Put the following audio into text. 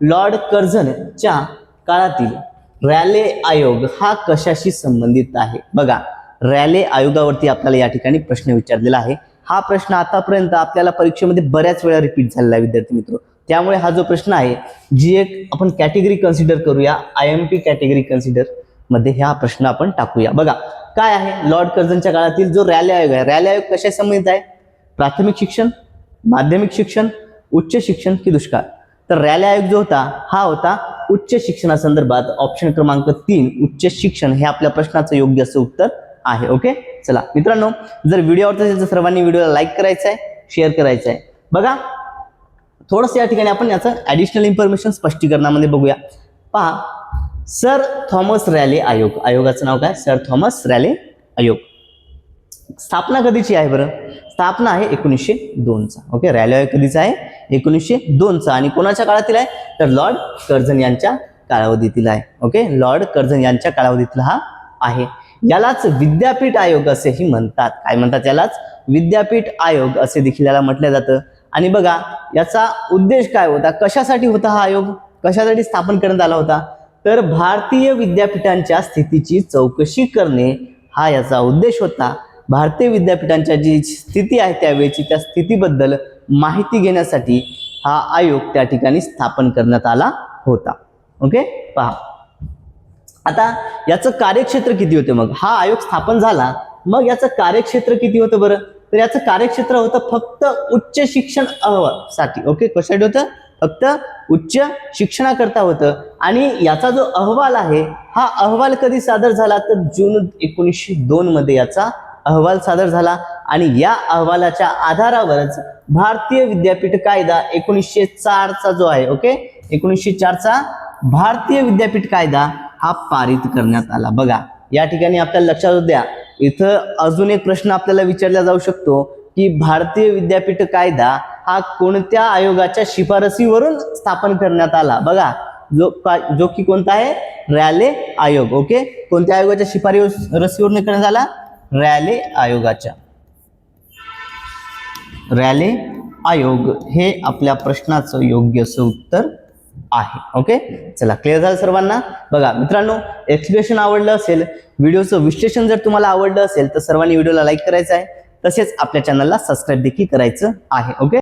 Lord कर्झनच्या काळातील Raleigh आयोग हा कशाशी संबंधित आहे? बघा, रॅले आयोगावरती आपल्याला या ठिकाणी प्रश्न विचारलेला आहे. हा प्रश्न आतापर्यंत आपल्याला परीक्षेमध्ये बऱ्याच वेळा रिपीट झालेला आहे विद्यार्थी मित्र. त्यामुळे हा जो प्रश्न आहे जी एक आपण कॅटेगरी कन्सिडर करूया, IMP कॅटेगरी कन्सिडर मध्ये हा प्रश्न आपण टाकूया. बघा काय आहे, लॉर्ड कर्झनच्या काळातील जो रॅले आयोग आहे, रॅले आयोग कशाशी संबंधित आहे? प्राथमिक शिक्षण, माध्यमिक शिक्षण, उच्च शिक्षण की दुष्काळ? तर रॅले आयोग जो होता हा होता उच्च शिक्षणासंदर्भात. ऑप्शन क्रमांक 3 उच्च शिक्षण हे आपल्या प्रश्नाचं योग्य असं उत्तर आहे. ओके, चला मित्रांनो, जर व्हिडिओ आवडत असेल तर सर्वांनी व्हिडिओला लाईक करायचं आहे, शेअर करायचं आहे. बघा थोडंसं या ठिकाणी आपण याचं ॲडिशनल इन्फॉर्मेशन स्पष्टीकरणामध्ये बघूया. पहा, सर थॉमस रॅले आयोग, आयोगाचं नाव काय? सर थॉमस रॅले आयोग. स्थापना कधीची आहे बरं? स्थापना आहे 1902चा. ओके, रॅले आयोग कधीचा आहे? 1902चा. आणि कोणाच्या काळातील आहे? तर लॉर्ड कर्झन यांच्या कालावधीतील आहे. ओके, लॉर्ड कर्झन यांच्या कालावधीतील हा आहे. यालाच विद्यापीठ आयोग असेही म्हणतात. काय म्हणतात? यालाच विद्यापीठ आयोग असे देखील याला म्हटलं जातं. आणि बघा याचा उद्देश काय होता, कशासाठी होता हा आयोग, कशासाठी स्थापन करण्यात आला होता? तर भारतीय विद्यापीठांच्या स्थितीची चौकशी करणे हा याचा उद्देश होता. भारतीय विद्यापीठांच्या जी स्थिती आहे त्यावेळेची त्या स्थितीबद्दल माहिती घेण्यासाठी हा आयोग त्या ठिकाणी स्थापन करण्यात आला होता. ओके, पहा आता याचं कार्यक्षेत्र किती होते? मग हा आयोग स्थापन झाला, मग याचं कार्यक्षेत्र किती होतं बरं? तर याचं कार्यक्षेत्र होतं फक्त उच्च शिक्षण अहवालासाठी. ओके, कशासाठी होतं? फक्त उच्च शिक्षणाकरता होतं. आणि याचा जो अहवाल आहे हा अहवाल कधी सादर झाला? तर जून 1902 मध्ये याचा अहवाल सादर झाला. आणि या अहवालाच्या आधारावरच भारतीय विद्यापीठ कायदा 1904चा जो आहे, ओके, 1904चा भारतीय विद्यापीठ कायदा हा पारित करण्यात आला. बघा या ठिकाणी आपल्याला लक्षात द्या, इथं अजून एक प्रश्न आपल्याला विचारला जाऊ शकतो की भारतीय विद्यापीठ कायदा हा कोणत्या आयोगाच्या शिफारसीवरून स्थापन करण्यात आला? बघा जो की कोणता आहे? रॅले आयोग. ओके, कोणत्या आयोगाच्या शिफारसीवरून करण्यात आला? रॅले आयोगाच्या. रॅले आयोग हे आपल्या प्रश्नाचं योग्य असं उत्तर आहे. ओके, चला क्लिअर झालं सर्वांना? बघा मित्रांनो, एक्सप्लेनेशन आवडलं असेल, व्हिडिओचं विश्लेषण जर तुम्हाला आवडलं असेल तर सर्वांनी व्हिडिओला लाईक करायचं आहे, तसेच आपल्या चॅनलला सबस्क्राईब देखील करायचं आहे. ओके.